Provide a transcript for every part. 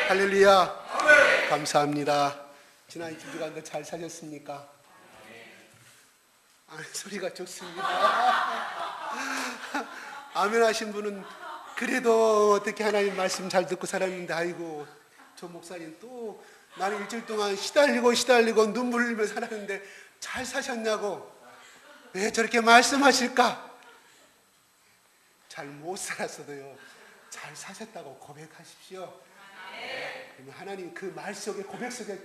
할렐루야. 감사합니다. 지난 2주 주간 잘 사셨습니까? 소리가 좋습니다. 아멘 하신 분은 그래도 어떻게 하나님 말씀 잘 듣고 살았는데, 아이고 저 목사님 또 나는 일주일 동안 시달리고 눈물 흘리며 살았는데 잘 사셨냐고 왜 저렇게 말씀하실까? 잘 못 살았어도요, 잘 사셨다고 고백하십시오. 그러면 하나님 그 말 속에, 고백 속에,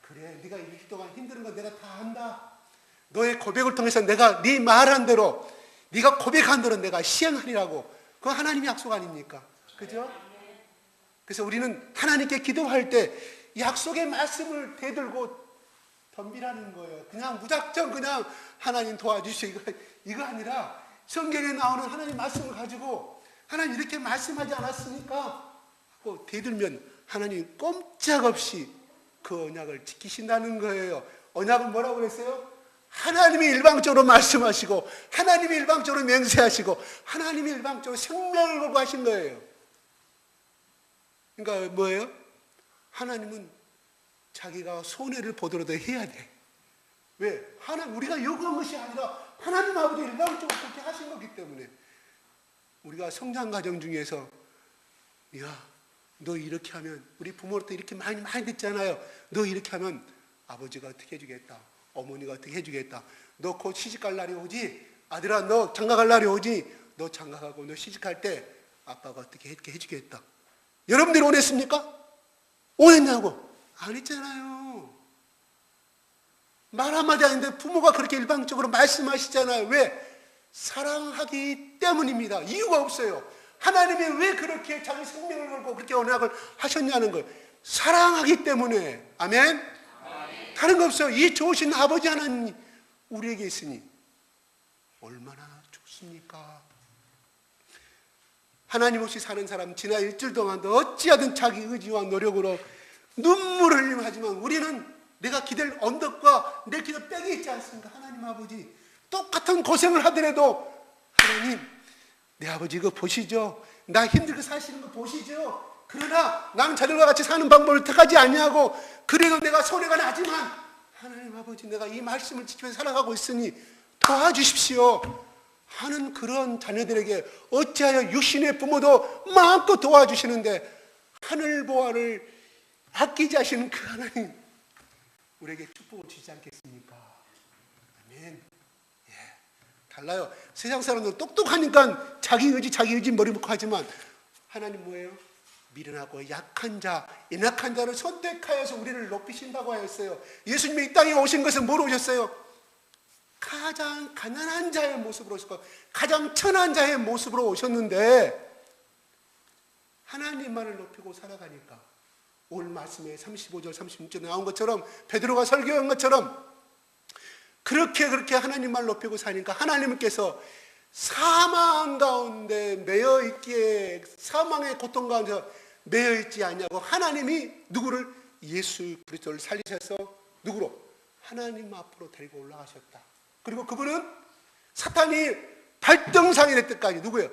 그래 네가 일주일 동안 힘든 건 내가 다 안다, 너의 고백을 통해서 내가 네 말한 대로, 네가 고백한 대로 내가 시행하리라고, 그거 하나님의 약속 아닙니까? 그죠? 그래서 우리는 하나님께 기도할 때 약속의 말씀을 대들고 덤비라는 거예요. 그냥 무작정 그냥 하나님 도와주시오 이거 아니라, 성경에 나오는 하나님 말씀을 가지고 하나님 이렇게 말씀하지 않았습니까? 하고 대들면 하나님 꼼짝없이 그 언약을 지키신다는 거예요. 언약은 뭐라고 그랬어요? 하나님이 일방적으로 말씀하시고, 하나님이 일방적으로 맹세하시고, 하나님이 일방적으로 생명을 걸고 하신 거예요. 그러니까 뭐예요? 하나님은 자기가 손해를 보더라도 해야 돼. 왜? 우리가 요구한 것이 아니라 하나님 아버지 일방적으로 그렇게 하신 거기 때문에. 우리가 성장 과정 중에서, 야, 너 이렇게 하면, 우리 부모로부터 이렇게 많이 듣잖아요. 너 이렇게 하면 아버지가 어떻게 해주겠다, 어머니가 어떻게 해주겠다, 너 곧 시집갈 날이 오지, 아들아 너 장가갈 날이 오지, 너 장가가고 너 시집갈 때 아빠가 어떻게 해주겠다. 여러분들이 원했습니까? 원했냐고? 안 했잖아요. 말 한마디 아닌데 부모가 그렇게 일방적으로 말씀하시잖아요. 왜? 사랑하기 때문입니다. 이유가 없어요. 하나님이 왜 그렇게 자기 생명을 걸고 그렇게 언약을 하셨냐는 거예요. 사랑하기 때문에. 아멘? 다른 거 없어요. 이 좋으신 아버지 하나님 우리에게 있으니 얼마나 좋습니까? 하나님 없이 사는 사람, 지난 일주일 동안도 어찌하든 자기 의지와 노력으로 눈물을 흘리며 하지만, 우리는 내가 기댈 언덕과 내 기댈 빽이 있지 않습니까? 하나님 아버지 똑같은 고생을 하더라도, 하나님 내 아버지 이거 보시죠, 나 힘들게 사시는 거 보시죠, 그러나 나는 자들과 같이 사는 방법을 택하지 않냐고, 그래도 내가 손해가 나지만 하나님 아버지 내가 이 말씀을 지키면서 살아가고 있으니 도와주십시오 하는 그런 자녀들에게 어찌하여 육신의 부모도 마음껏 도와주시는데, 하늘 보화를 아끼지 않으시는 그 하나님 우리에게 축복을 주시지 않겠습니까? 아멘. 예, 달라요. 세상 사람들은 똑똑하니까 자기 의지 머리 묶고 하지만, 하나님 뭐예요? 미련하고 약한 자, 연약한 자를 선택하여서 우리를 높이신다고 하였어요. 예수님이 이 땅에 오신 것은 뭐로 오셨어요? 가장 가난한 자의 모습으로 오셨고, 가장 천한 자의 모습으로 오셨는데, 하나님만을 높이고 살아가니까 오늘 말씀에 35절 36절에 나온 것처럼, 베드로가 설교한 것처럼 그렇게 하나님만을 높이고 사니까 하나님께서 사망 가운데 매여 있기에, 사망의 고통 가운데 매여 있지 않냐고, 하나님이 누구를? 예수 그리스도를 살리셔서 누구로? 하나님 앞으로 데리고 올라가셨다. 그리고 그분은 사탄이 발등상이 될 때까지, 누구예요?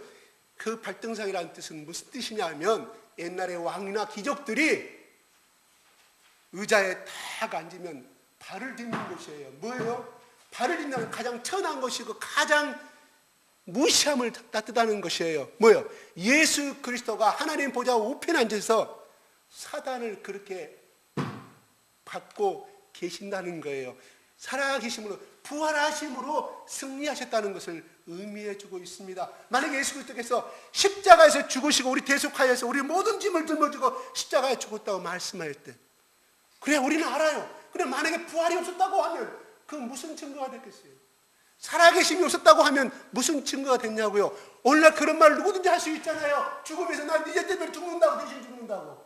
그 발등상이라는 뜻은 무슨 뜻이냐면, 옛날에 왕이나 귀족들이 의자에 딱 앉으면 발을 딛는 곳이에요. 뭐예요? 발을 딛는 가장 천한 것이고 가장 무시함을 따뜻하는 것이에요. 뭐예요? 예수 그리스도가 하나님 보좌 우편에 앉아서 사단을 그렇게 받고 계신다는 거예요. 살아계심으로, 부활하심으로 승리하셨다는 것을 의미해주고 있습니다. 만약에 예수 그리스도께서 십자가에서 죽으시고 우리 대속하여서 우리 모든 짐을 짊어지고 십자가에 죽었다고 말씀할 때, 그래 우리는 알아요. 그래 만약에 부활이 없었다고 하면 그 무슨 증거가 됐겠어요? 살아계심이 없었다고 하면 무슨 증거가 됐냐고요? 오늘날 그런 말을 누구든지 할 수 있잖아요. 죽음에서 난 이제 때문에 죽는다고, 대신 죽는다고.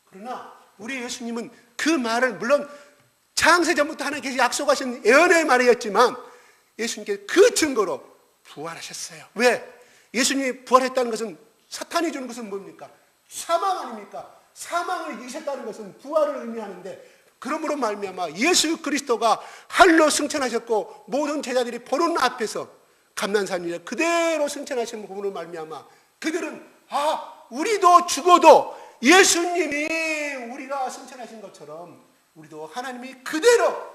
그러나 우리 예수님은 그 말을, 물론 창세전부터 하나님께서 약속하신 예언의 말이었지만, 예수님께 그 증거로 부활하셨어요. 왜? 예수님이 부활했다는 것은, 사탄이 주는 것은 뭡니까? 사망 아닙니까? 사망을 이기셨다는 것은 부활을 의미하는데, 그러므로 말미암아 예수 그리스도가 할로 승천하셨고, 모든 제자들이 보는 앞에서 감난산 위에 그대로 승천하신 부분으로 말미암아 그들은, 우리도 죽어도 예수님이 우리가 승천하신 것처럼 우리도 하나님이 그대로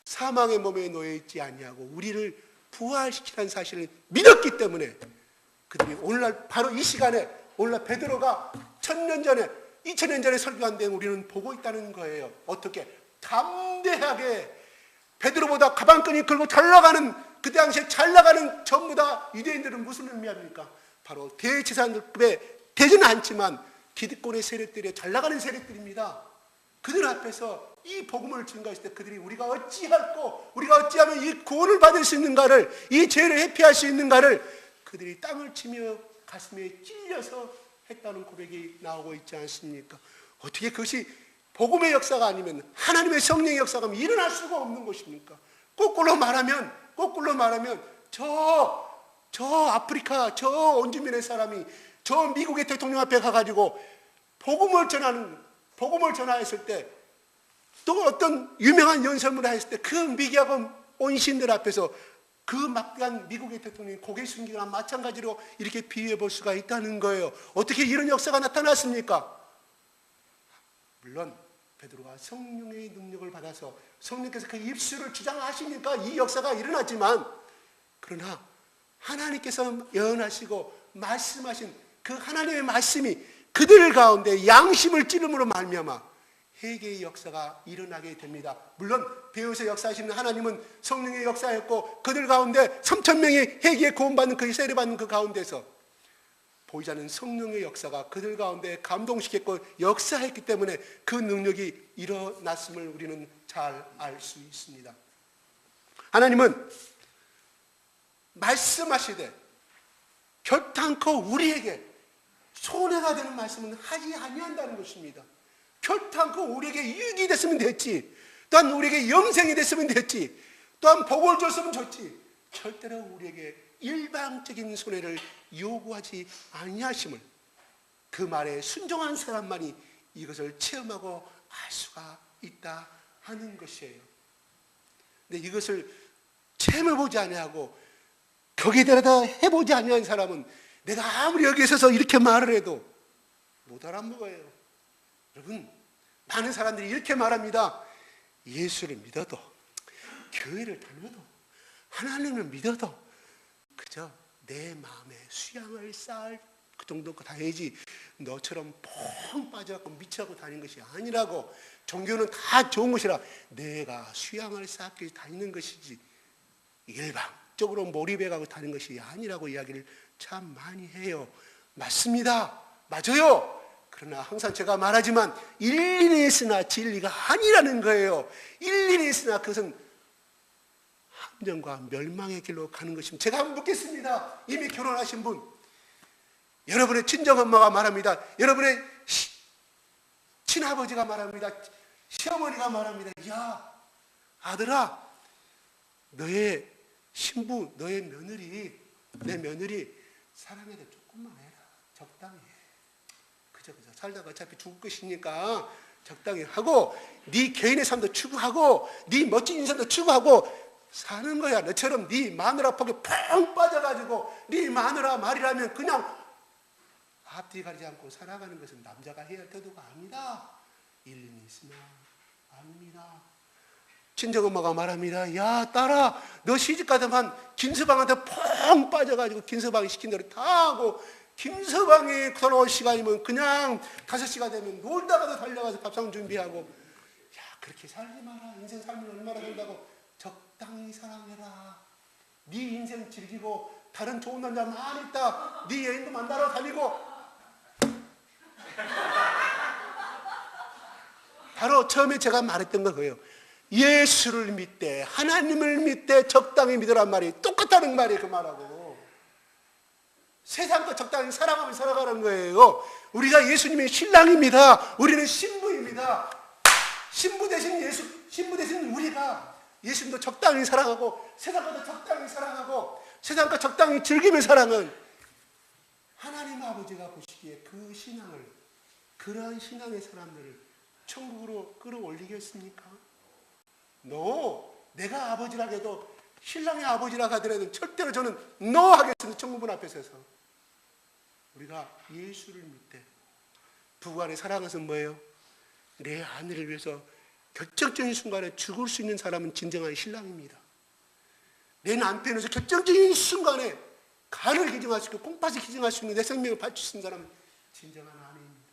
사망의 몸에 놓여 있지 아니하고 우리를 부활시키라는 사실을 믿었기 때문에 그들이 오늘날 바로 이 시간에 오늘날 베드로가 1000년 전에 2000년 전에 설교한 데는 우리는 보고 있다는 거예요. 어떻게 담대하게 베드로보다 가방끈이 긁고 잘 나가는 그 당시에 잘 나가는 전부 다 유대인들은 무슨 의미합니까? 바로 대제사장급에 되지는 않지만 기득권의 세력들이 잘 나가는 세력들입니다. 그들 앞에서 이 복음을 증거했을 때 그들이 우리가 어찌할꼬 우리가 어찌하면 이 구원을 받을 수 있는가를 이 죄를 회피할 수 있는가를 그들이 땅을 치며 가슴에 찔려서 했다는 고백이 나오고 있지 않습니까? 어떻게 그것이 복음의 역사가 아니면 하나님의 성령의 역사가 일어날 수가 없는 것입니까? 거꾸로 말하면 저 아프리카 저 원주민의 사람이 저 미국의 대통령 앞에 가가지고 복음을 전하했을 때 또 어떤 유명한 연설문을 했을 때 그 미개하고 온신들 앞에서 그 막대한 미국의 대통령이 고개 숙이거나 마찬가지로 이렇게 비유해 볼 수가 있다는 거예요. 어떻게 이런 역사가 나타났습니까? 물론 베드로가 성령의 능력을 받아서 성령께서 그 입술을 주장하시니까 이 역사가 일어났지만 그러나 하나님께서 예언하시고 말씀하신 그 하나님의 말씀이 그들 가운데 양심을 찌름으로 말미암아 회개의 역사가 일어나게 됩니다. 물론 배후에서 역사하시는 하나님은 성령의 역사였고 그들 가운데 3000명이 회개에 구원받는 그 세례받는 그 가운데서 보이지 않는 성령의 역사가 그들 가운데 감동시켰고 역사했기 때문에 그 능력이 일어났음을 우리는 잘 알 수 있습니다. 하나님은 말씀하시되 결탄코 우리에게 손해가 되는 말씀은 하지 아니한다는 것입니다. 결탄코 우리에게 유익이 됐으면 됐지, 또한 우리에게 영생이 됐으면 됐지, 또한 복을 줬으면 좋지, 절대로 우리에게 일방적인 손해를 요구하지 아니하심을 그 말에 순종한 사람만이 이것을 체험하고 알 수가 있다 하는 것이에요. 근데 이것을 체험해보지 아니하고 거기에 대하여 해보지 아니한 사람은 내가 아무리 여기에 서서 이렇게 말을 해도 못 알아먹어요. 여러분, 많은 사람들이 이렇게 말합니다. 예수를 믿어도, 교회를 다녀도, 하나님을 믿어도 그저 내 마음에 수양을 쌓을 그 정도가 다해야지 너처럼 펑 빠져갖고 미쳐갖고 다니는 것이 아니라고. 종교는 다 좋은 것이라 내가 수양을 쌓기 위해서 다니는 것이지 일방적으로 몰입해가고 다니는 것이 아니라고 이야기를 참 많이 해요. 맞습니다. 맞아요. 그러나 항상 제가 말하지만 일리는 있으나 진리가 아니라는 거예요. 일리는 있으나 그것은 함정과 멸망의 길로 가는 것입니다. 제가 한번 묻겠습니다. 이미 결혼하신 분, 여러분의 친정엄마가 말합니다. 여러분의 친아버지가 말합니다. 시어머니가 말합니다. 야, 아들아, 너의 신부, 너의 며느리, 내 며느리 사랑해도 조금만 해라. 적당히 해. 그저 살다가 어차피 죽을 것이니까 적당히 하고 네 개인의 삶도 추구하고 네 멋진 인생도 추구하고 사는 거야. 너처럼 네 마누라 폭에 펑 빠져가지고 네 마누라 말이라면 그냥 앞뒤 가리지 않고 살아가는 것은 남자가 해야 할 태도가 아니다. 일리는 있으나 아닙니다. 친정엄마가 말합니다. 야, 딸아, 너 시집가더만 김서방한테 펑 빠져가지고 김서방이 시킨 대로 다 하고 김서방이 돌아올 시간이면 그냥 5시가 되면 놀다가도 달려가서 밥상 준비하고, 야, 그렇게 살지 마라. 인생 살면 얼마나 된다고. 적당히 사랑해라. 네 인생 즐기고 다른 좋은 남자 많이 있다. 네 여행도 만나러 다니고. 바로 처음에 제가 말했던 거예요. 예수를 믿되 하나님을 믿되 적당히 믿으란 말이 똑같다는 말이에요. 그 말하고 세상과 적당히 사랑하면 살아가는 거예요. 우리가 예수님의 신랑입니다. 우리는 신부입니다. 신부 대신 예수, 신부 대신 우리가 예수님도 적당히 사랑하고 세상과도 적당히 사랑하고 세상과 적당히 즐기며 사랑은 하나님 아버지가 보시기에 그 신앙을, 그러한 신앙의 사람들을 천국으로 끌어올리겠습니까? 내가 아버지라 해도 신랑의 아버지라 하더라도 절대로 저는 하겠습니다. 천국문 앞에 서서. 우리가 예수를 믿되 부부 간의 사랑은 뭐예요? 내 아내를 위해서 결정적인 순간에 죽을 수 있는 사람은 진정한 신랑입니다. 내 남편을 위해서 결정적인 순간에 간을 기증할 수 있고 콩팥을 기증할 수 있는 내 생명을 바칠 수 있는 사람은 진정한 아내입니다.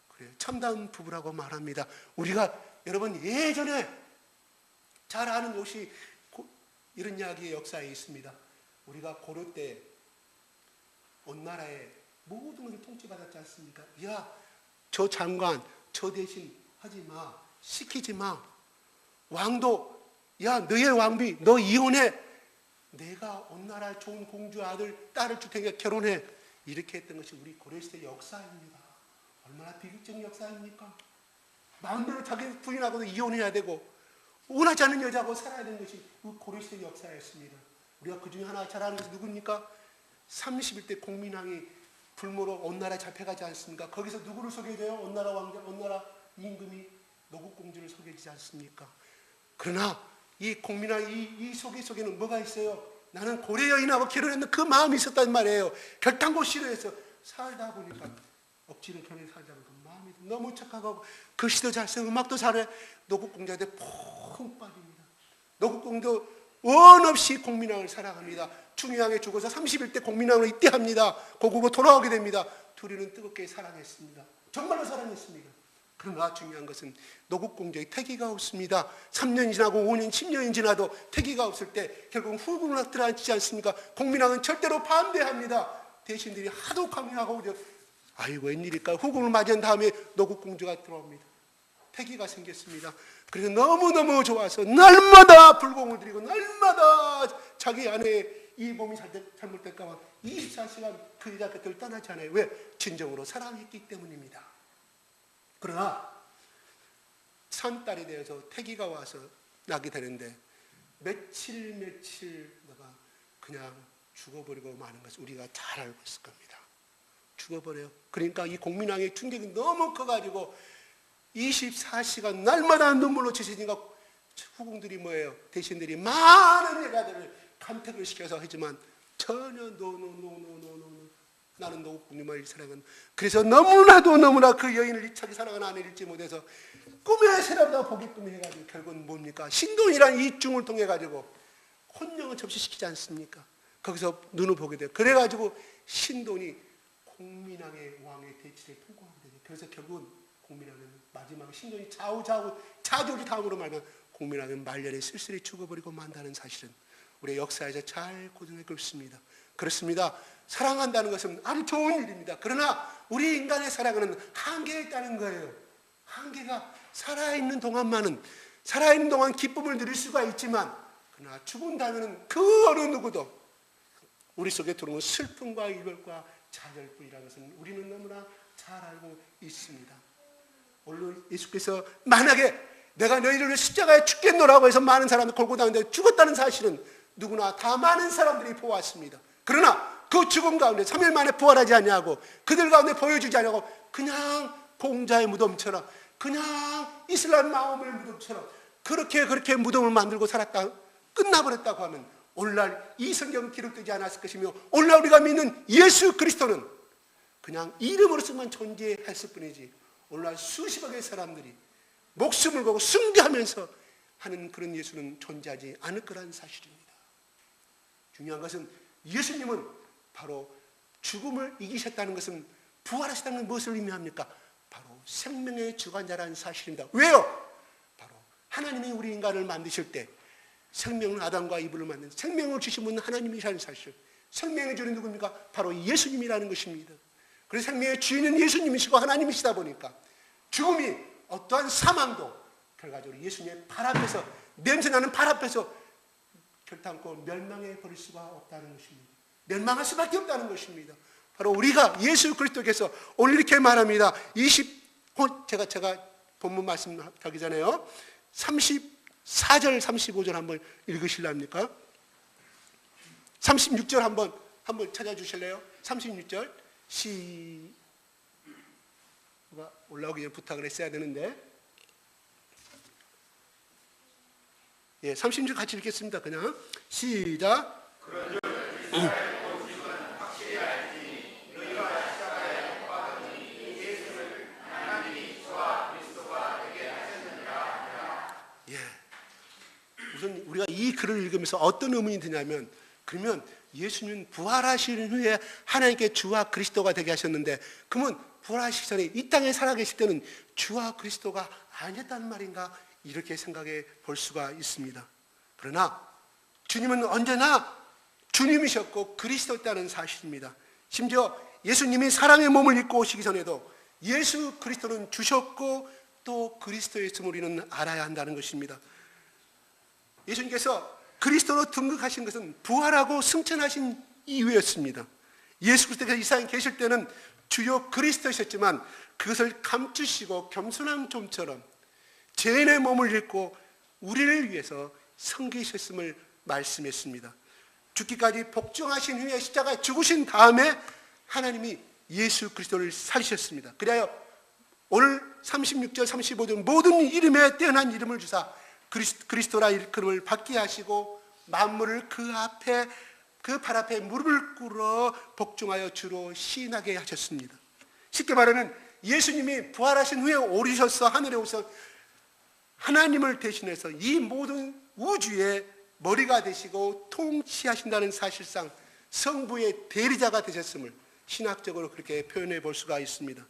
그래요. 참다운 부부라고 말합니다. 우리가 여러분 예전에 잘 아는 것이 이런 이야기의 역사에 있습니다. 우리가 고려 때 온 나라에 모든 것을 통치받았지 않습니까? 야, 저 장관, 저 대신 하지 마, 시키지 마. 왕도, 야, 너의 왕비, 너 이혼해. 내가 온 나라의 좋은 공주 아들, 딸을 줄 테니까 결혼해. 이렇게 했던 것이 우리 고려시대 역사입니다. 얼마나 비극적인 역사입니까? 마음대로 자기 부인하고도 이혼해야 되고 원하지 않는 여자하고 살아야 되는 것이 고려시대 역사였습니다. 우리가 그 중에 하나 잘 아는 것이 누굽니까? 31대 공민왕이 불모로 온 나라에 잡혀가지 않습니까? 거기서 누구를 소개해줘요? 온 나라 왕자, 온 나라 임금이 노국공주를 소개해주지 않습니까? 그러나 이 공민왕 이 속에는 뭐가 있어요? 나는 고려 여인하고 결혼했는 그 마음이 있었단 말이에요. 결단코 싫어해서 살다 보니까 억지로 결혼해 살다 보니까 마음이 너무 착하고 글씨도 잘 써, 음악도 잘해. 노국공주한테 푹 빠집니다. 노국공주 원 없이 공민왕을 사랑합니다. 충유왕에 죽어서 31대 공민왕으로 입대합니다. 고국으로 돌아오게 됩니다. 둘이는 뜨겁게 사랑했습니다. 정말로 사랑했습니다. 그러나 중요한 것은 노국공주의 태기가 없습니다. 3년 지나고 5년, 10년이 지나도 태기가 없을 때 결국 후궁을 들어앉지 않습니까? 공민왕은 절대로 반대합니다. 대신들이 하도 강요하고 아이고 웬일일까? 후궁을 맞이한 다음에 노국공주가 들어옵니다. 태기가 생겼습니다. 그래서 너무너무 좋아서 날마다 불공을 드리고 날마다 자기 아내의 이 몸이 잘못될까 봐 24시간 그 여자 곁을 떠나지 않아요. 왜? 진정으로 사랑했기 때문입니다. 그러나 산딸이 되어서 태기가 와서 나게 되는데 며칠 내가 그냥 죽어버리고 마는 것을 우리가 잘 알고 있을 겁니다. 죽어버려요. 그러니까 이 공민왕의 충격이 너무 커가지고 24시간 날마다 눈물로 지치니까 후궁들이 뭐예요? 대신들이 많은 여자들을 간택을 시켜서 하지만 전혀 노 나는 노국공주만을 사랑한. 그래서 너무나 그 여인을 자기 사랑하는 아내를 잊지 못해서 꿈에 새라보다 보기꿈이 해가지고 결국은 뭡니까? 신동이라는 이 중을 통해 가지고 혼령을 접시시키지 않습니까? 거기서 눈을 보게 돼요. 그래가지고 신동이 공민왕의 왕의 대치를 통과하게 되죠. 그래서 결국은 공민왕은 마지막에 신동이 자주우지 다음으로 말하면 공민왕은 말년에 쓸쓸히 죽어버리고 만다는 사실은 우리의 역사에서 잘 고증하고 있습니다. 그렇습니다. 사랑한다는 것은 아주 좋은 일입니다. 그러나 우리 인간의 사랑은 한계가 있다는 거예요. 한계가 살아있는 동안 기쁨을 누릴 수가 있지만 그러나 죽은 다음에는 그 어느 누구도 우리 속에 들어오는 슬픔과 이별과 좌절뿐이라는 것은 우리는 너무나 잘 알고 있습니다. 오늘 예수께서 만약에 내가 너희를 위해 십자가에 죽겠노라고 해서 많은 사람들이 골고 다니는데 죽었다는 사실은 누구나 다 많은 사람들이 보았습니다. 그러나 그 죽음 가운데 3일 만에 부활하지 않냐고 그들 가운데 보여주지 않냐고 그냥 공자의 무덤처럼 그냥 이슬람 마음의 무덤처럼 그렇게 무덤을 만들고 살았다 끝나버렸다고 하면 오늘날 이 성경은 기록되지 않았을 것이며 오늘날 우리가 믿는 예수 그리스도는 그냥 이름으로서만 존재했을 뿐이지 오늘날 수십억의 사람들이 목숨을 걸고 숭배하면서 하는 그런 예수는 존재하지 않을 거라는 사실입니다. 중요한 것은 예수님은 바로 죽음을 이기셨다는 것은 부활하셨다는 것은 무엇을 의미합니까? 바로 생명의 주관자라는 사실입니다. 왜요? 바로 하나님이 우리 인간을 만드실 때 생명은 아담과 이브를 만든 생명을 주신 분은 하나님이라는 사실. 생명의 주는 누굽니까? 바로 예수님이라는 것입니다. 그래서 생명의 주인은 예수님이시고 하나님이시다 보니까 죽음이 어떠한 사망도 결과적으로 예수님의 발 앞에서 냄새나는 발 앞에서 결단코 멸망해 버릴 수가 없다는 것입니다. 멸망할 수밖에 없다는 것입니다. 바로 우리가 예수 그리스도께서 오늘 이렇게 말합니다. 제가 본문 말씀하기 전에요. 34절 35절 한번 읽으실랍니까? 36절 한번 찾아주실래요? 36절 누가 올라오기 전에 부탁을 했어야 되는데 36절 같이 읽겠습니다. 그냥 시작. 우선 우리가 이 글을 읽으면서 어떤 의문이 드냐면, 그러면 예수님은 부활하신 후에 하나님께 주와 그리스도가 되게 하셨는데, 그러면 부활하시기 전에 이 땅에 살아계실 때는 주와 그리스도가 아니었다는 말인가? 이렇게 생각해 볼 수가 있습니다. 그러나 주님은 언제나 주님이셨고 그리스도였다는 사실입니다. 심지어 예수님이 사랑의 몸을 입고 오시기 전에도 예수 그리스도는 주셨고 또 그리스도였음을 우리는 알아야 한다는 것입니다. 예수님께서 그리스도로 등극하신 것은 부활하고 승천하신 이후였습니다. 예수 그리스도께서 이 세상에 계실 때는 주요 그리스도이셨지만 그것을 감추시고 겸손한 좀처럼 죄인의 몸을 입고 우리를 위해서 섬기셨음을 말씀했습니다. 죽기까지 복종하신 후에 십자가에 죽으신 다음에 하나님이 예수 그리스도를 살리셨습니다. 그래야 오늘 36절 35절 모든 이름에 뛰어난 이름을 주사 그리스도라 일컬음을 받게 하시고 만물을 그 앞에 그 발 앞에 무릎을 꿇어 복종하여 주로 시인하게 하셨습니다. 쉽게 말하면 예수님이 부활하신 후에 오르셔서 하늘에 오셔서 하나님을 대신해서 이 모든 우주의 머리가 되시고 통치하신다는 사실상 성부의 대리자가 되셨음을 신학적으로 그렇게 표현해 볼 수가 있습니다.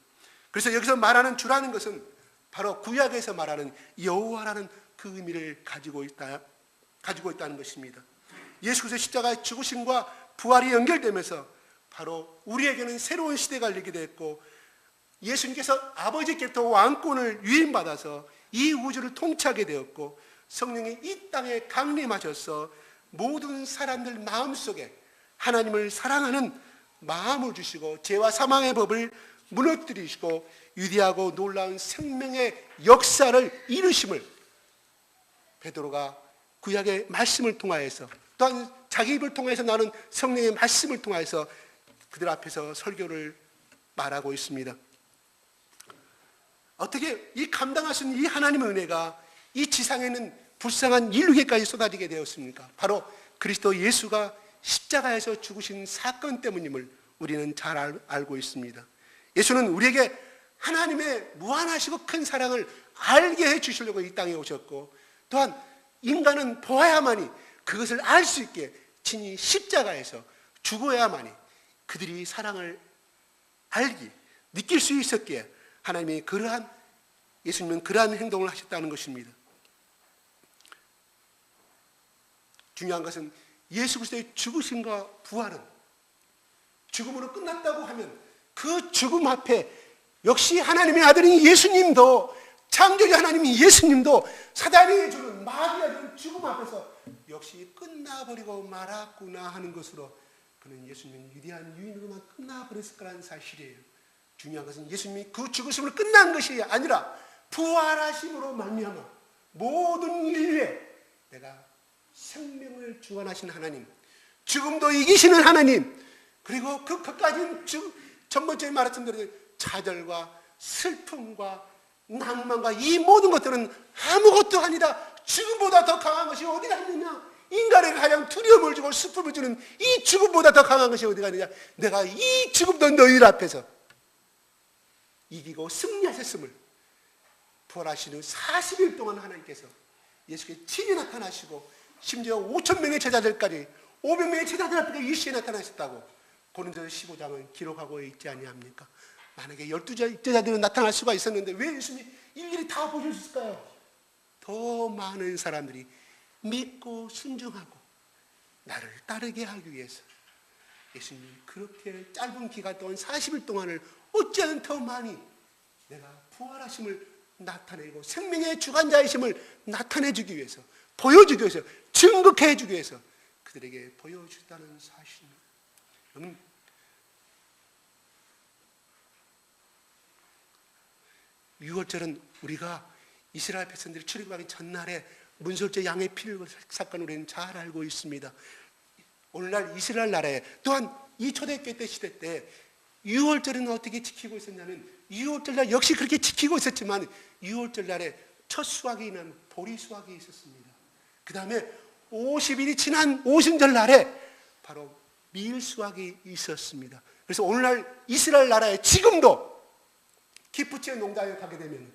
그래서 여기서 말하는 주라는 것은 바로 구약에서 말하는 여호와라는 그 의미를 가지고 있다는 것입니다. 예수께서 십자가의 죽으심과 부활이 연결되면서 바로 우리에게는 새로운 시대가 열리게 됐고, 예수님께서 아버지께로부터 왕권을 위임받아서 이 우주를 통치하게 되었고, 성령이 이 땅에 강림하셔서 모든 사람들 마음속에 하나님을 사랑하는 마음을 주시고 죄와 사망의 법을 무너뜨리시고 위대하고 놀라운 생명의 역사를 이루심을 베드로가 구약의 말씀을 통하여서, 또한 자기 입을 통해서 나는 성령의 말씀을 통하여서 그들 앞에서 설교를 말하고 있습니다. 어떻게 이 감당하신 이 하나님의 은혜가 이 지상에는 불쌍한 인류에까지 쏟아지게 되었습니까? 바로 그리스도 예수가 십자가에서 죽으신 사건 때문임을 우리는 잘 알고 있습니다. 예수는 우리에게 하나님의 무한하시고 큰 사랑을 알게 해주시려고 이 땅에 오셨고, 또한 인간은 보아야만이 그것을 알 수 있게 친히 십자가에서 죽어야만이 그들이 사랑을 알기, 느낄 수 있었기에 하나님이 예수님은 그러한 행동을 하셨다는 것입니다. 중요한 것은 예수 그리스도의 죽으심과 부활은 죽음으로 끝났다고 하면 그 죽음 앞에 역시 하나님의 아들인 예수님도, 창조주 하나님인 예수님도 사단이 주는 마귀가 주는 죽음 앞에서 역시 끝나버리고 말았구나 하는 것으로 그는 예수님은 위대한 유인으로만 끝나버렸을 거라는 사실이에요. 중요한 것은 예수님이 그 죽으심으로 끝난 것이 아니라 부활하심으로 말미암아 모든 인류에 내가 생명을 주관하신 하나님, 죽음도 이기시는 하나님, 그리고 그까지는 첫 번째 말했던 대로 좌절과 슬픔과 낭만과 이 모든 것들은 아무것도 아니다. 죽음보다 더 강한 것이 어디가 있느냐? 인간에게 가장 두려움을 주고 슬픔을 주는 이 죽음보다 더 강한 것이 어디가 있느냐? 내가 이 죽음도 너희들 앞에서 이기고 승리하셨음을 부활하시는 40일 동안 하나님께서 예수께 친히 나타나시고, 심지어 5,000명의 제자들까지 500명의 제자들 앞에 일시에 나타나셨다고 고린도서 15장은 기록하고 있지 아니합니까? 만약에 12제자들은 나타날 수가 있었는데 왜 예수님이 일일이 다 보여주셨을까요? 더 많은 사람들이 믿고 순종하고 나를 따르게 하기 위해서 예수님이 그렇게 짧은 기간 동안 40일 동안을 어찌하면 더 많이 내가 부활하심을 나타내고 생명의 주관자이심을 나타내주기 위해서, 보여주기 위해서, 증거해주기 위해서 그들에게 보여주셨다는 사실입니다. 여러분, 유월절은 우리가 이스라엘 백성들이 출애굽하기 전날에 문설주 양의 피를 사건을 우리는 잘 알고 있습니다. 오늘날 이스라엘 나라에, 또한 이 초대교회 때 시대 때 유월절은 어떻게 지키고 있었냐면, 유월절날 역시 그렇게 지키고 있었지만 유월절날에 첫 수확이 난 보리 수확이 있었습니다. 그 다음에 50일이 지난 오순절 날에 바로 밀 수확이 있었습니다. 그래서 오늘날 이스라엘 나라에 지금도 기프츠의 농장에 가게 되면,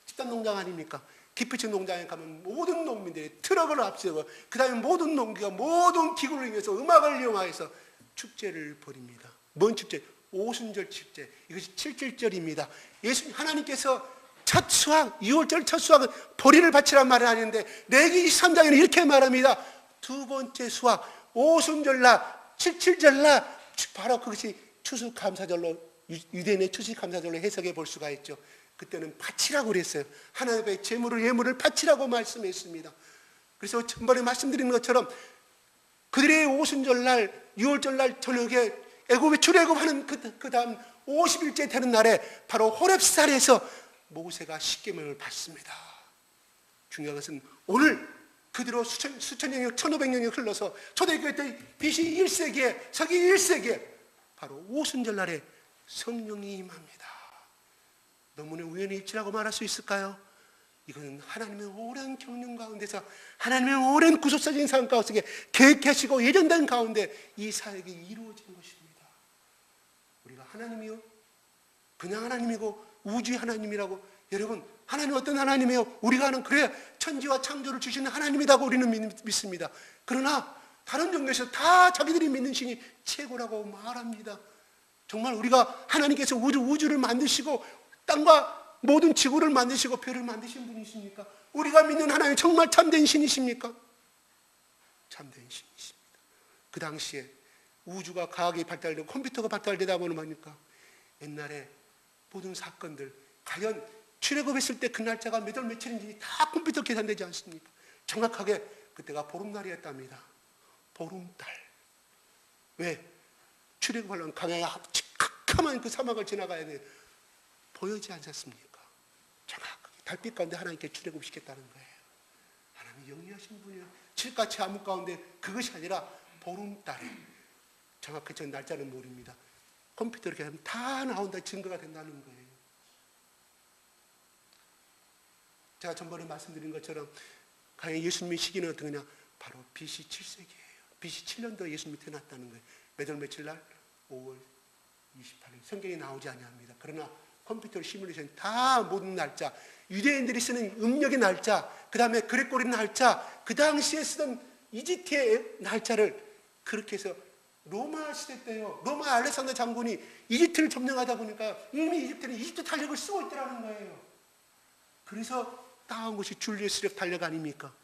집단 농장 아닙니까? 기프치 농장에 가면 모든 농민들이 트럭을 앞세우고 그 다음에 모든 농기가 모든 기구를 이용해서 음악을 이용해서 축제를 벌입니다. 뭔 축제? 오순절 축제. 이것이 7.7절입니다. 하나님께서 첫 수확, 6월절 첫 수확은 보리를 바치란 말은 아닌데 레위기 23장에는 이렇게 말합니다. 두 번째 수확, 오순절날, 7.7절날 바로 그것이 추수감사절로, 유대인의 추수감사절로 해석해 볼 수가 있죠. 그때는 바치라고 그랬어요. 하나님의 제물을, 예물을 바치라고 말씀했습니다. 그래서 전번에 말씀드린 것처럼 그들의 오순절날, 6월절날 저녁에 애굽에 출애굽하는 그 다음 50일째 되는 날에 바로 호렙산에서 모세가 십계명을 받습니다. 중요한 것은 오늘 그대로 수천 년이 1500년이 흘러서 초대교회 때 BC 1세기에 서기 1세기에 바로 오순절날에 성령이 임합니다. 너무나 우연의 일치라고 말할 수 있을까요? 이거는 하나님의 오랜 경륜 가운데서 하나님의 오랜 구속사적인 삶 가운데 계획하시고 예정된 가운데 이 사역이 이루어진 것입니다. 우리가 하나님이요? 그냥 하나님이고 우주의 하나님이라고. 여러분, 하나님 어떤 하나님이에요? 우리가 아는 그래 천지와 창조를 주시는 하나님이라고 우리는 믿습니다. 그러나 다른 종교에서 다 자기들이 믿는 신이 최고라고 말합니다. 정말 우리가 하나님께서 우주를 만드시고 땅과 모든 지구를 만드시고 별을 만드신 분이십니까? 우리가 믿는 하나님 정말 참된 신이십니까? 참된 신이십니다. 그 당시에 우주가 과학이 발달되고 컴퓨터가 발달되다 보니까 옛날에 모든 사건들, 과연 출애굽했을 때 그 날짜가 몇 월 며칠인지 다 컴퓨터 계산되지 않습니까? 정확하게 그때가 보름날이었답니다. 보름달. 왜? 출애굽하려면 강야의 캄캄한 그 사막을 지나가야 돼. 보이지 않았습니까? 정확하게 달빛 가운데 하나님께 출애굽시켰다는 거예요. 하나님이 영리하신 분이에요. 칠같이 암흑 가운데 그것이 아니라 보름달에 정확히 전 날짜는 모릅니다. 컴퓨터 이렇게 하면 다 나온다, 증거가 된다는 거예요. 제가 전번에 말씀드린 것처럼 과연 예수님의 시기는 어떤 거냐? 바로 BC 7세기예요. BC 7년도에 예수님이 태어났다는 거예요. 몇 월 며칠 날? 5월 28일. 성경에 나오지 않습니다. 그러나 컴퓨터 시뮬레이션 다 모든 날짜, 유대인들이 쓰는 음력의 날짜, 그 다음에 그레고리 날짜, 그 당시에 쓰던 이집트의 날짜를 그렇게 해서 로마 시대 때요, 로마 알렉산더 장군이 이집트를 점령하다 보니까 이미 이집트는 이집트 달력을 쓰고 있더라는 거예요. 그래서 따온 것이 줄리우스력 달력 아닙니까?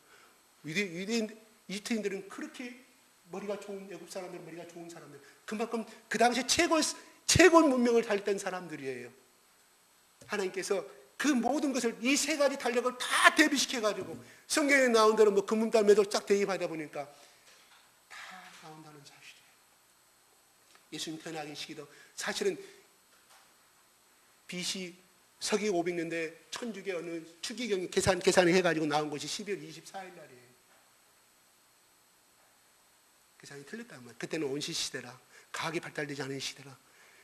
유대인, 이집트인들은 그렇게 머리가 좋은, 애굽 사람들 머리가 좋은 사람들, 그만큼 그 당시 최고 문명을 달렸던 사람들이에요. 하나님께서 그 모든 것을 이 세 가지 달력을 다 대비시켜가지고 성경에 나온 대로 뭐 금음달 매도 쫙 대입하다 보니까 다 나온다는 사실이에요. 예수님 태어나기 시기도 사실은 BC 서기 500년대 천주교 어느 추기경 계산을 해가지고 나온 것이 12월 24일 날이에요. 계산이 틀렸단 말이에요. 그때는 원시 시대라, 과학이 발달되지 않은 시대라.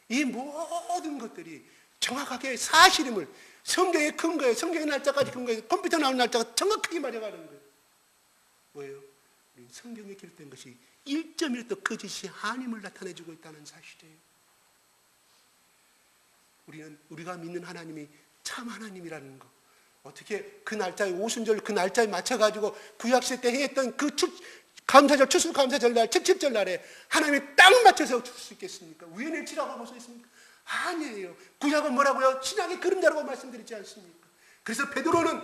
이 모든 것들이 정확하게 사실임을 성경의 근거에, 성경의 날짜까지 근거에 컴퓨터 나온 날짜가 정확하게 맞아가는 거예요. 뭐예요? 성경에 기록된 것이 1.1도 거짓이 아님을 나타내주고 있다는 사실이에요. 우리가 믿는 하나님이 참 하나님이라는 거. 어떻게 그 날짜에 오순절 그 날짜에 맞춰가지고 구약시대 때 행했던 그 감사절, 추수감사절 날, 칠칠절 날에 하나님이 딱 맞춰서 줄 수 있겠습니까? 우연의 일치라고 볼 수 있습니까? 아니에요. 구약은 뭐라고요? 신약의 그림자라고 말씀드리지 않습니까? 그래서 베드로는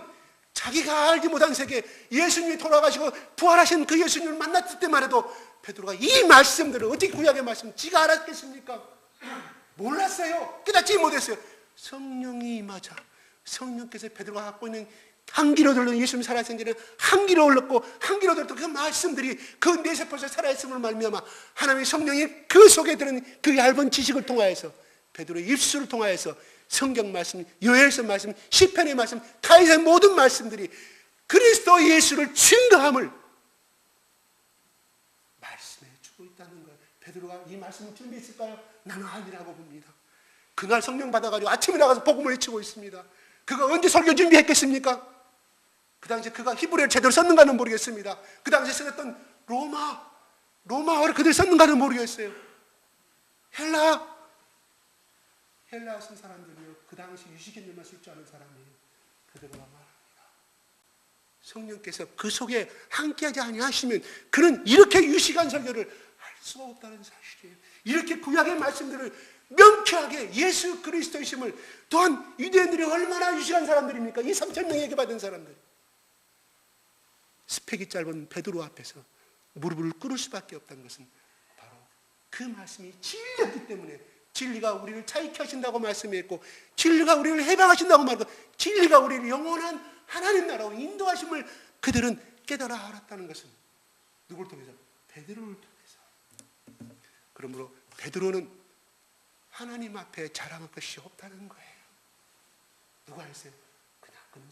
자기가 알지 못한 세계, 예수님이 돌아가시고 부활하신 그 예수님을 만났을 때만 해도 베드로가 이 말씀들을 어떻게 구약의 말씀 지가 알았겠습니까? 몰랐어요. 깨닫지 못했어요. 성령이 임하자 성령께서 베드로가 갖고 있는 한기로 들는 예수님 살아있는 데는 한기로 흘렀고 한기로 들었던 그 말씀들이 그 뇌세포에서 살아있음을 말미암아 하나님의 성령이 그 속에 들은 그 얇은 지식을 통하여서 베드로의 입술을 통하여서 성경 말씀, 요엘서 말씀, 시편의 말씀, 다윗의 모든 말씀들이 그리스도 예수를 증거함을 말씀해 주고 있다는 거예요. 베드로가 이 말씀을 준비했을까요? 나는 아니라고 봅니다. 그날 성령 받아가지고 아침에 나가서 복음을 외치고 있습니다. 그가 언제 설교 준비했겠습니까? 그 당시에 그가 히브리어를 제대로 썼는가는 모르겠습니다. 그 당시에 쓰였던 로마어를 그대로 썼는가는 모르겠어요. 헬라어 쓴 사람들이요, 그 당시 유식인들만 쓸 줄 아는 사람이에요. 그대로가 말합니다. 성령께서 그 속에 함께하지 아니하시면 그는 이렇게 유식한 설교를 할 수가 없다는 사실이에요. 이렇게 구약의 말씀들을 명쾌하게 예수 그리스도이심을, 또한 유대인들이 얼마나 유식한 사람들입니까? 이 3,000명에게 받은 사람들. 스펙이 짧은 베드로 앞에서 무릎을 꿇을 수밖에 없다는 것은 바로 그 말씀이 진리였기 때문에, 진리가 우리를 자유케 하신다고 말씀했고, 진리가 우리를 해방하신다고 말하고, 진리가 우리를 영원한 하나님 나라로 인도하심을 그들은 깨달아 알았다는 것은 누구를 통해서? 베드로를 통해서. 그러므로 베드로는 하나님 앞에 자랑할 것이 없다는 거예요. 누가 했어요? 그는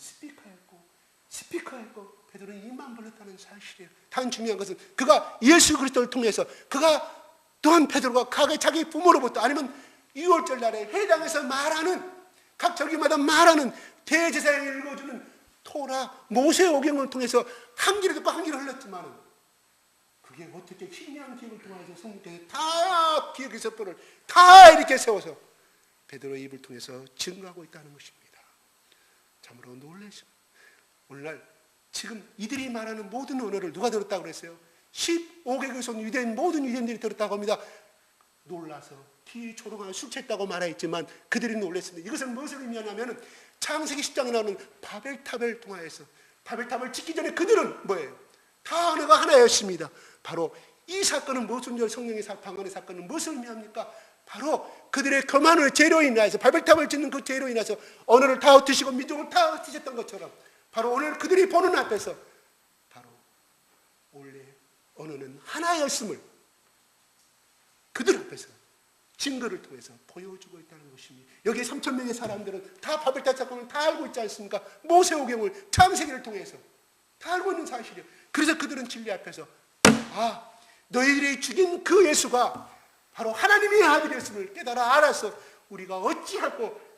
스피커였고 베드로는 입만 벌렸다는 사실이에요. 다음 중요한 것은 그가 예수 그리스도를 통해서, 그가 또한 베드로가 자기 부모로부터, 아니면 6월절 날에 회당에서 말하는, 각 절기마다 말하는, 대제사장이 읽어주는 토라 모세오경을 통해서 한 귀를 듣고 한 귀를 흘렀지만, 그게 어떻게 희미한 기억을 통해서 성령께서 다 기억의 섭도를 다 이렇게 세워서 베드로의 입을 통해서 증거하고 있다는 것입니다. 참으로 놀라십니다. 오늘날 지금 이들이 말하는 모든 언어를 누가 들었다고 그랬어요? 15개국에서 온 유대인, 모든 유대인들이 들었다고 합니다. 놀라서 티 초롱하고 술 취했다고 말했지만 그들이 놀랐습니다. 이것은 무엇을 의미하냐면, 창세기 10장에 나오는 바벨탑을 통하여서, 바벨탑을 짓기 전에 그들은 뭐예요? 다 언어가 하나였습니다. 바로 이 사건은 무엇인지, 성령의 방언의 사건은 무엇을 의미합니까? 바로 그들의 교만의 죄로 인하여서, 바벨탑을 짓는 그 죄로 인해서 언어를 다 흩으시고 민족을 다 흩으셨던 것처럼, 바로 오늘 그들이 보는 앞에서 바로 원래 언어는 하나였음을 그들 앞에서 증거를 통해서 보여주고 있다는 것입니다. 여기 3,000명의 사람들은 다 바벨탑 사건을 다 알고 있지 않습니까? 모세오경을, 창세기를 통해서 다 알고 있는 사실이에요. 그래서 그들은 진리 앞에서, 너희들이 죽인 그 예수가 바로 하나님의 아들이었음을 깨달아 알아서 우리가 어찌하고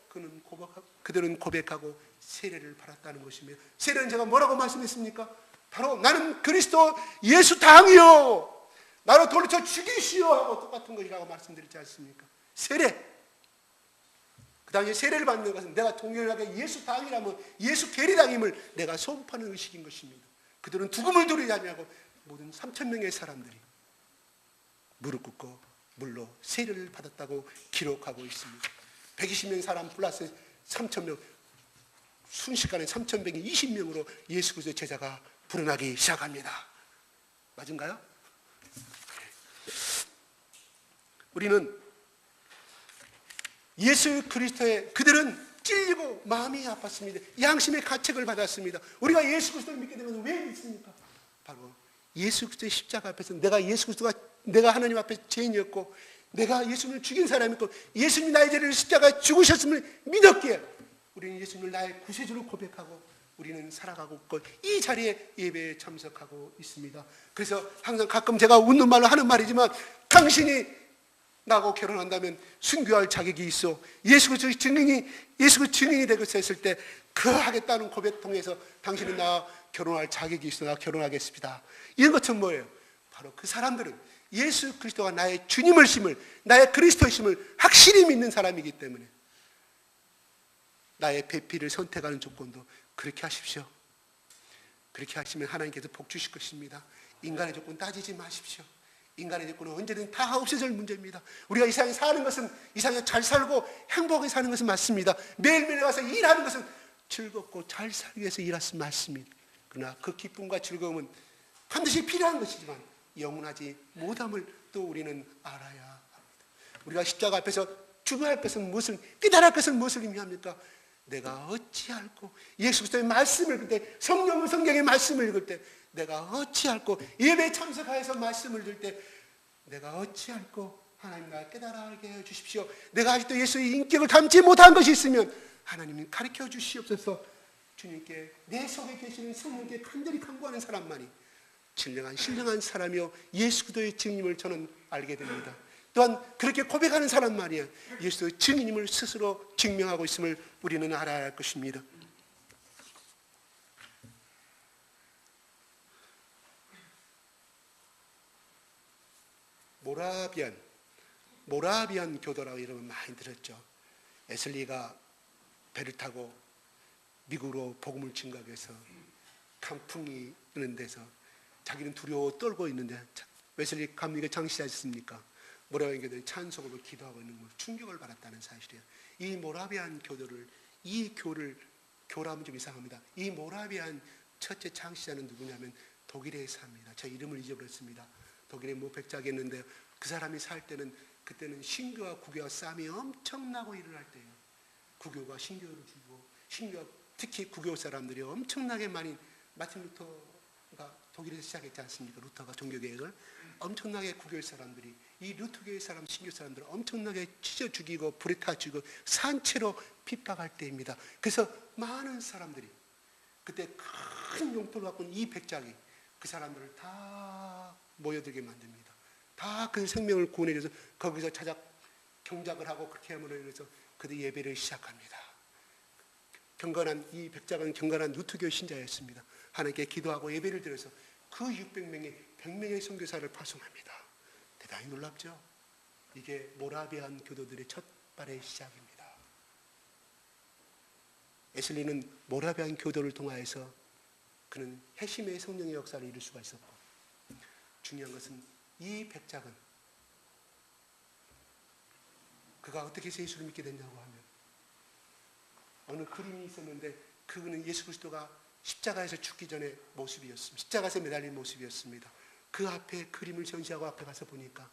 그들은 고백하고 세례를 받았다는 것입니다. 세례는 제가 뭐라고 말씀했습니까? 바로 나는 그리스도 예수 당이요, 나로 돌쳐 죽이시오 하고 똑같은 것이라고 말씀드리지 않습니까? 세례. 그 당시에 세례를 받는 것은 내가 동일하게 예수 당이라면 예수 계리당임을 내가 선포하는 의식인 것입니다. 그들은 죽음을 두려워하지 아니하고 모든 3,000명의 사람들이 무릎 꿇고 물로 세례를 받았다고 기록하고 있습니다. 120명 사람 플러스 3,000명, 순식간에 3,120명이 20명으로 예수 그리스도의 제자가 불어나기 시작합니다. 맞은가요? 우리는 예수 그리스도의, 그들은 찔리고 마음이 아팠습니다. 양심의 가책을 받았습니다. 우리가 예수 그리스도를 믿게 되면 왜 믿습니까? 바로 예수 그리스도의 십자가 앞에서 내가 하나님 앞에 죄인이었고, 내가 예수님을 죽인 사람이고, 예수님이 나의 죄를 십자가에 죽으셨음을 믿었기에 우리는 예수님을 나의 구세주로 고백하고 우리는 살아가고 있고, 이 자리에 예배에 참석하고 있습니다. 그래서 항상 가끔 제가 웃는 말로 하는 말이지만, 당신이 나하고 결혼한다면 순교할 자격이 있어. 예수 그리스도의 증인이 되고서 했을 때 그 하겠다는 고백 통해서 당신은 나와 결혼할 자격이 있어. 나 결혼하겠습니다. 이런 것은 뭐예요? 바로 그 사람들은 예수 그리스도가 나의 주님을 심을, 나의 그리스도의 심을 확실히 믿는 사람이기 때문에 나의 배필을 선택하는 조건도 그렇게 하십시오. 그렇게 하시면 하나님께서 복 주실 것입니다. 인간의 조건 따지지 마십시오. 인간의 조건은 언제든 다 없어질 문제입니다. 우리가 이 세상에 사는 것은, 이 세상에 잘 살고 행복하게 사는 것은 맞습니다. 매일매일 와서 일하는 것은 즐겁고 잘 살기 위해서 일하는 맞습니다. 그러나 그 기쁨과 즐거움은 반드시 필요한 것이지만 영원하지 못함을 또 우리는 알아야 합니다. 우리가 십자가 앞에서 죽어야 할 것은 무엇을, 깨달을 것은 무엇을 의미합니까? 내가 어찌할꼬 예수 그리스도의 말씀을 읽을 때, 성경의 말씀을 읽을 때 내가 어찌할꼬, 예배에 참석하여서 말씀을 들을 때 내가 어찌할꼬, 하나님 나 깨달아 알게 해주십시오. 내가 아직도 예수의 인격을 담지 못한 것이 있으면 하나님이 가르쳐 주시옵소서. 주님께, 내 속에 계시는 성령께 간절히 간구하는 사람만이 진정한 신령한 사람이요 예수 그리스도의 증인임을 저는 알게 됩니다. 또한 그렇게 고백하는 사람만이야 예수의 증인임을 스스로 증명하고 있음을 우리는 알아야 할 것입니다. 모라비안 교도라고 이름을 많이 들었죠. 에슬리가 배를 타고 미국으로 복음을 증거하기 위해서 강풍이 있는 데서 자기는 두려워 떨고 있는데 웨슬리 감리가 장시하셨습니까? 모라비안 찬송으로 기도하고 있는 걸 충격을 받았다는 사실이에요. 이 모라비안 교도를, 이 교라면 좀 이상합니다. 이 모라비안 첫째 창시자는 누구냐면 독일에 삽니다. 제 이름을 잊어버렸습니다. 독일에 백작이었는데 그 사람이 살 때는 그때는 신교와 구교와 싸움이 엄청나고 일어날 때예요. 구교가 신교를 주고 신교와 특히 구교 사람들이 엄청나게 많이 마틴 루터가 독일에서 시작했지 않습니까? 루터가 종교개혁을 엄청나게 구교의 사람들이 이 루터교의 사람, 신교 사람들을 엄청나게 찢어 죽이고 불에 타 죽이고 산채로 핍박할 때입니다. 그래서 많은 사람들이 그때 큰 용토를 갖고 있는 이 백작이 그 사람들을 다 모여들게 만듭니다. 다 그 생명을 구원해줘서 거기서 경작을 하고 그렇게 함으로 인해서 그들 예배를 시작합니다. 경건한 이 백작은 경건한 루터교 신자였습니다. 하나님께 기도하고 예배를 드려서 그 600명의 100명의 선교사를 파송합니다. 대단히 놀랍죠? 이게 모라비안 교도들의 첫 발의 시작입니다. 웨슬리는 모라비안 교도를 통하여서 그는 회심의 성령의 역사를 이룰 수가 있었고, 중요한 것은 이 백작은 그가 어떻게 해서 예수를 믿게 됐냐고 하면 어느 그림이 있었는데 그는 예수 그리스도가 십자가에서 죽기 전의 모습이었습니다. 십자가에서 매달린 모습이었습니다. 그 앞에 그림을 전시하고 앞에 가서 보니까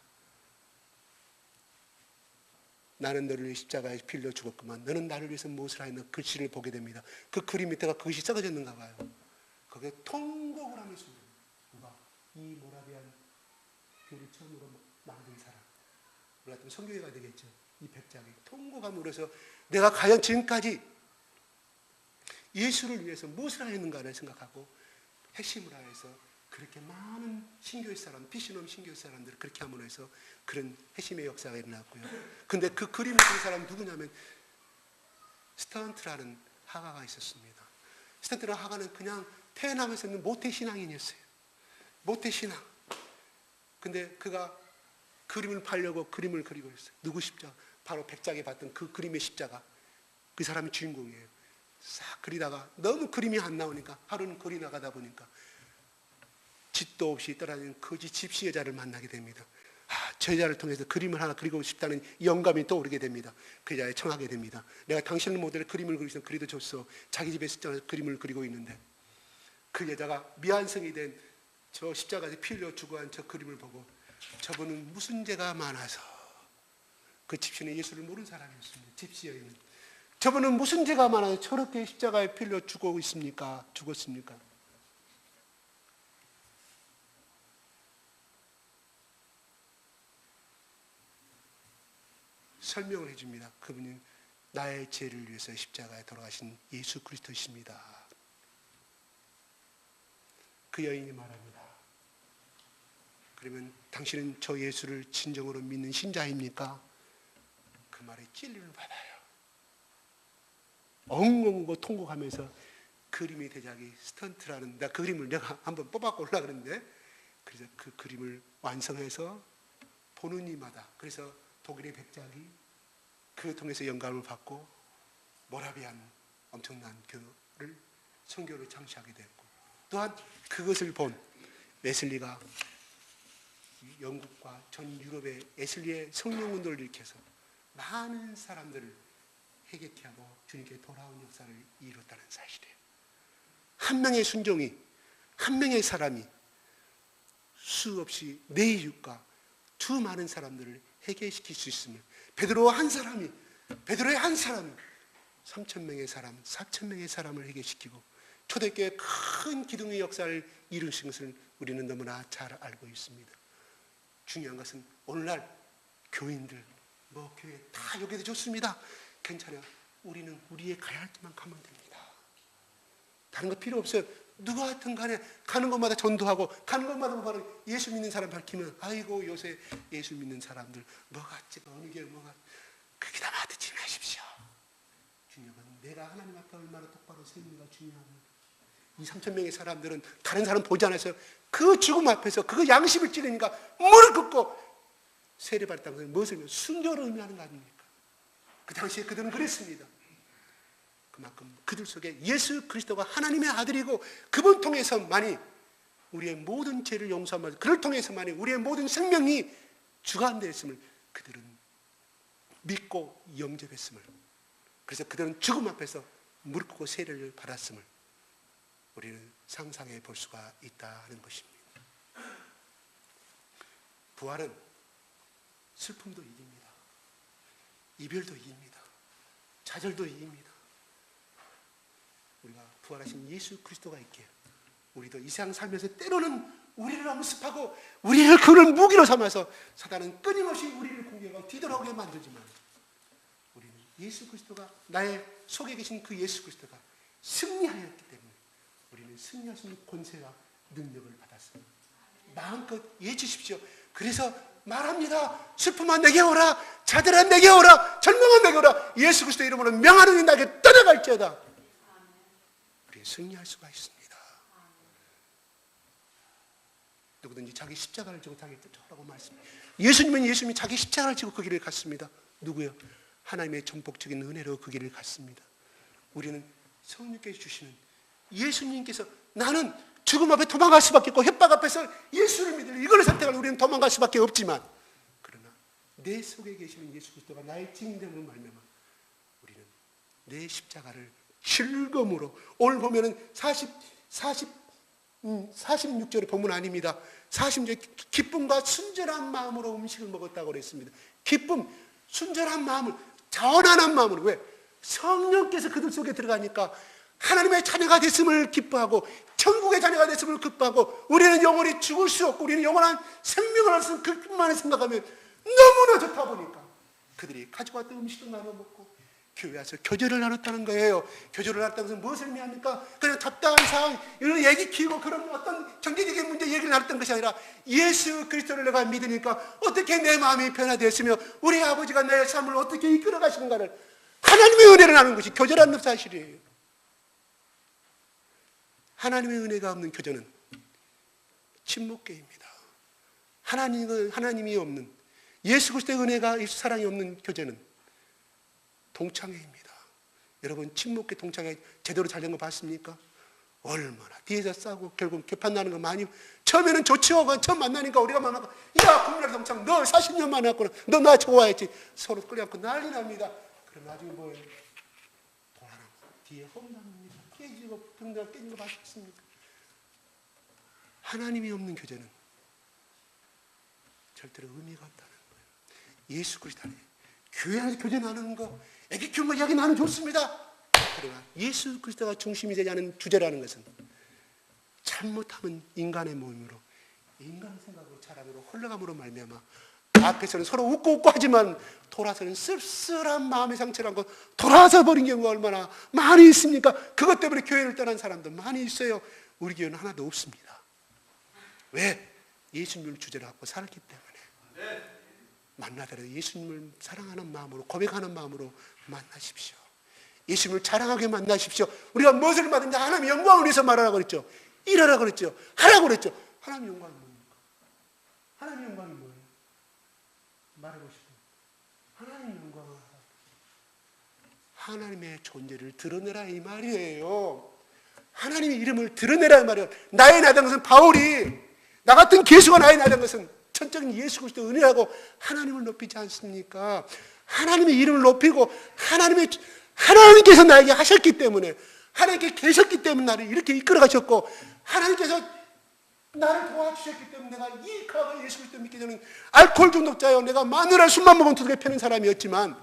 나는 너를 위해 십자가에 빌려 죽었구만. 너는 나를 위해서 무엇을 하였나 글씨를 보게 됩니다. 그 그림 밑에가 그것이 썩어졌는가 봐요. 거기에 통곡을 하면서 누가 이 모라비안 교를 처음으로 만든 사람, 우리 같은 선교회가 되겠죠. 이 백작이 통곡함으로 해서 내가 과연 지금까지 예수를 위해서 무엇을 하였는가를 생각하고 회심을 하여서 그렇게 많은 신교의 사람, 피시놈 신교의 사람들을 그렇게 함으로 해서 그런 회심의 역사가 일어났고요. 근데 그 그림을 그린 사람은 누구냐면 스턴트라는 화가가 있었습니다. 스턴트라는 화가는 그냥 태어나면서는 모태신앙인이었어요. 모태신앙. 근데 그가 그림을 팔려고 그림을 그리고 있어요. 누구 십자가? 바로 백작이 봤던 그 그림의 십자가. 그 사람이 주인공이에요. 싹 그리다가 너무 그림이 안 나오니까 하루는 거리 나가다 보니까 집도 없이 떠나는 거지 집시 여자를 만나게 됩니다. 저 여자를 통해서 그림을 하나 그리고 싶다는 영감이 떠오르게 됩니다. 그 여자에 청하게 됩니다. 내가 당신을 모델로 그림을 그리시면 그리도 줬어. 자기 집에 십자가 그림을 그리고 있는데 그 여자가 미완성이 된 저 십자가에 피 흘려 죽어간 저 그림을 보고 저분은 무슨 죄가 많아서, 그 집시는 예수를 모르는 사람이었습니다. 집시 여인은 저분은 무슨 죄가 많아서 저렇게 십자가에 피 흘려 죽었습니까? 설명을 해줍니다. 그분은 나의 죄를 위해서 십자가에 돌아가신 예수 그리스도이십니다. 그 여인이 말합니다. 그러면 당신은 저 예수를 진정으로 믿는 신자입니까? 그 말에 찔림을 받아요. 엉엉 통곡하면서 그림의 대작이 스턴트라는, 그 그림을 내가 한번 뽑아고 올라 그랬는데, 그래서 그 그림을 완성해서 보는 이마다, 그래서 독일의 백작이 그 통해서 영감을 받고 모라비안 엄청난 교를 선교를 창시하게 됐고, 또한 그것을 본 웨슬리가 영국과 전 유럽의 웨슬리의 성령운동을 일으켜서 많은 사람들을 회개케 하고 주님께 돌아온 역사를 이뤘다는 사실이에요. 한 명의 순종이, 한 명의 사람이 수없이 내 이웃과 두 많은 사람들을 회개시킬 수 있음을, 베드로의 한 사람이 3,000명의 사람, 4,000명의 사람을 회개시키고 초대교회의 큰 기둥의 역사를 이루신 것을 우리는 너무나 잘 알고 있습니다. 중요한 것은 오늘날 교인들, 교회 다 여기도 좋습니다. 괜찮아요. 우리는 우리의 가야 할 때만 가면 됩니다. 다른 거 필요 없어요. 누가 하여튼 간에 가는 곳마다 전도하고 가는 곳마다 바로 예수 믿는 사람 밝히면, 아이고 요새 예수 믿는 사람들 뭐가 찍어 어느 게 뭐가, 그게 다 받지 마십시오. 중요한 건 내가 하나님 앞에 얼마나 똑바로 세우는가 중요합니다. 2,000~3,000명의 사람들은 다른 사람 보지 않아서 그 죽음 앞에서 그 양심을 찌르니까 무릎 꿇고 세례받았다는 것은 무엇을 의미하는, 순교를 의미하는 거 아닙니까? 그 당시에 그들은 그랬습니다. 그만큼 그들 속에 예수 그리스도가 하나님의 아들이고 그분 통해서만이 우리의 모든 죄를 용서하며 그를 통해서만이 우리의 모든 생명이 주관되었음을 그들은 믿고 영접했음을, 그래서 그들은 죽음 앞에서 무릎 꿇고 세례를 받았음을 우리는 상상해 볼 수가 있다 하는 것입니다. 부활은 슬픔도 이깁니다. 이별도 이깁니다. 좌절도 이깁니다. 우리가 부활하신 예수 그리스도가 있기에 우리도 이 세상 살면서 때로는 우리를 엄습하고 우리를 그를 무기로 삼아서 사단은 끊임없이 우리를 공격하고 뒤돌아오게 만들지만 우리는 예수 그리스도가, 나의 속에 계신 그 예수 그리스도가 승리하였기 때문에 우리는 승리할 수 있는 권세와 능력을 받았습니다. 마음껏 예치십시오. 그래서 말합니다. 슬픔아 내게 오라, 자들아 내게 오라, 절망아 내게 오라. 예수 그리스도 이름으로 명하노니 나에게 떠나갈지어다. 우리는 승리할 수가 있습니다. 누구든지 자기 십자가를 지고 자기 쫓아오라고 말씀합니다. 예수님이 자기 십자가를 지고 그 길을 갔습니다. 누구요? 하나님의 전폭적인 은혜로 그 길을 갔습니다. 우리는 성령께서 주시는, 예수님께서 나는 죽음 앞에 도망갈 수밖에 없고 협박 앞에서 예수를 믿을 이걸 선택할 우리는 도망갈 수밖에 없지만, 그러나 내 속에 계시는 예수 그리스도가 나의 증인됨으로 말미암아 우리는 내 십자가를 즐거움으로, 오늘 보면은 46절의 본문 아닙니다. 40절 기쁨과 순전한 마음으로 음식을 먹었다고 그랬습니다. 기쁨, 순전한 마음을, 자원하는 마음으로. 왜? 성령께서 그들 속에 들어가니까 하나님의 자녀가 됐음을 기뻐하고 천국의 자녀가 됐음을 기뻐하고 우리는 영원히 죽을 수 없고 우리는 영원한 생명을 할 수 있는 그것만을 생각하면 너무나 좋다 보니까 그들이 가지고 왔던 음식을 나눠 먹고 교회 와서 교제를 나눴다는 거예요. 교제를 나눴다는 것은 무엇을 의미합니까? 그냥 잡다한 사항, 이런 얘기 키우고 그런 어떤 경제적인 문제 얘기를 나눴던 것이 아니라 예수 그리스도를 내가 믿으니까 어떻게 내 마음이 변화되었으며 우리 아버지가 내 삶을 어떻게 이끌어 가시는가를 하나님의 은혜를 나누는 것이 교제라는 사실이에요. 하나님의 은혜가 없는 교제는 침묵계입니다. 하나님이 없는, 예수 그리스도의 은혜가, 사랑이 없는 교제는 동창회입니다. 여러분 침묵계 동창회 제대로 잘 된 거 봤습니까? 얼마나 뒤에서 싸고 결국 개판 나는 거 많이. 처음에는 좋죠. 처음 만나니까 우리가 만나고 야 국민학교 동창 너 40년 만났구나, 너 나 좋아했지, 서로 끌려안고 난리 납니다. 그럼 나중에 뭐예요? 돌아가고 뒤에 험담입니다. 깨지고 등등 깨진 거 봤습니까? 하나님이 없는 교제는 절대로 의미가 없다는 거예요. 예수 그리스도 안에 교회 안에서 교제 나누는 거, 애기 키우는 거 이야기 나누면 좋습니다. 그러나 예수 그리스도가 중심이 되지 않은 주제라는 것은 잘못하면 인간의 모임으로, 인간의 생각으로, 자랑으로, 흘러감으로 말미암아 앞에서는 서로 웃고 하지만 돌아서는 씁쓸한 마음의 상처를 안고 돌아서 버린 경우가 얼마나 많이 있습니까? 그것 때문에 교회를 떠난 사람도 많이 있어요. 우리 교회는 하나도 없습니다. 왜? 예수님을 주제로 하고 살았기 때문에. 만나더라도 예수님을 사랑하는 마음으로, 고백하는 마음으로 만나십시오. 예수님을 자랑하게 만나십시오. 우리가 무엇을 받는지 하나님의 영광을 위해서 말하라고 그랬죠. 일하라고 그랬죠. 하라고 그랬죠. 하나님의 영광이 뭡니까? 하나님의 영광이 뭐예요? 말해보시죠. 하나님의 영광을 하라. 하나님의 존재를 드러내라 이 말이에요. 하나님의 이름을 드러내라 이 말이에요. 나의 나된 것은 바울이, 나 같은 개수가 나의 나된 것은 천적인 예수 그리스도 은혜라고 하나님을 높이지 않습니까? 하나님의 이름을 높이고 하나님께서 나에게 하셨기 때문에, 하나님께 계셨기 때문에 나를 이렇게 이끌어 가셨고, 하나님께서 나를 도와주셨기 때문에 내가 이 과거 예수 그리스도 믿기 전에 알코올 중독자요, 내가 마누라 술만 먹으면 두개 패는 사람이었지만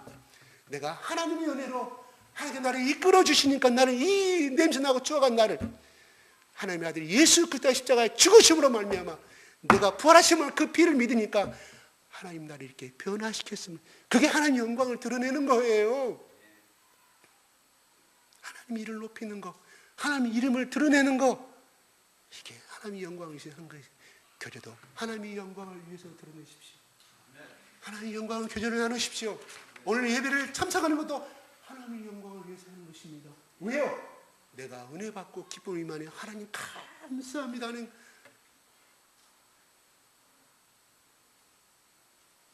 내가 하나님의 은혜로 하나님께 나를 이끌어 주시니까 나를 이 냄새나고 추억한 나를 하나님의 아들 예수 그리스도의 십자가의 죽으심으로 말미암아 내가 부활하심을, 그 피를 믿으니까 하나님 나를 이렇게 변화시켰으면 그게 하나님 영광을 드러내는 거예요. 하나님 이름을 높이는 거, 하나님 이름을 드러내는 거, 이게 하나님의 영광을 위해서 하는 거예요. 교제도 하나님의 영광을 위해서 드러내십시오. 하나님의 영광을 교제를 나누십시오. 오늘 예배를 참석하는 것도 하나님의 영광을 위해서 하는 것입니다. 왜요? 내가 은혜 받고 기쁨을 임하니 하나님 감사합니다 하는.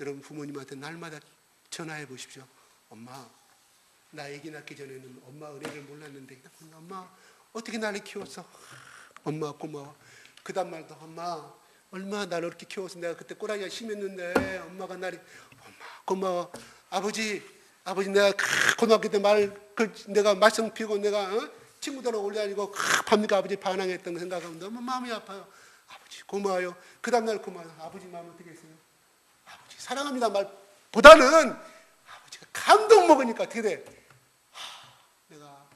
여러분 부모님한테 날마다 전화해 보십시오. 엄마 나 아기 낳기 전에는 엄마 은혜를 몰랐는데 엄마 어떻게 나를 키웠어? 엄마 고마워. 그 다음 말도 엄마 얼마나 나를 이렇게 키워서 내가 그때 꼬라지가 심했는데 엄마가 나를 엄마 고마워. 아버지 내가 고등학교 때 내가 말썽 피우고 내가 친구들하고 올려다니고 밤늦게 아버지 반항했던 거 생각하면 너무 마음이 아파요. 아버지 고마워요. 그 다음 날 고마워요. 아버지 마음 어떻게 했어요? 아버지 사랑합니다 말보다는 아버지가 감동 먹으니까 어떻게 돼? 내가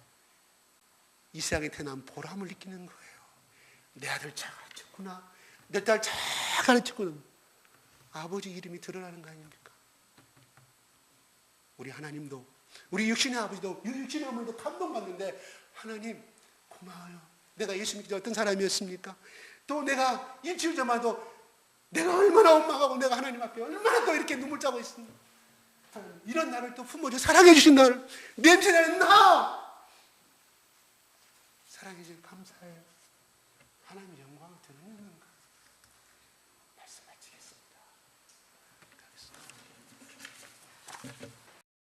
이 세상에 태어난 보람을 느끼는 거예요. 내 아들 잘 가르쳤구나. 내 딸 잘 가르쳤구나. 아버지 이름이 드러나는 거 아닙니까? 우리 하나님도 우리 육신의 아버지도 육신의 어머니도 감동받는데 하나님 고마워요. 내가 예수 믿기 전 어떤 사람이었습니까? 또 내가 일주일 전만도 내가 얼마나 원망하고 내가 하나님 앞에 얼마나 또 이렇게 눈물 짜고 있습니까? 이런 나를 또 품어줘 사랑해 주신 나를 냄새나는 나 사랑해 주신 감사해요. 하나님 영광을 드리는 건가? 말씀 마치겠습니다.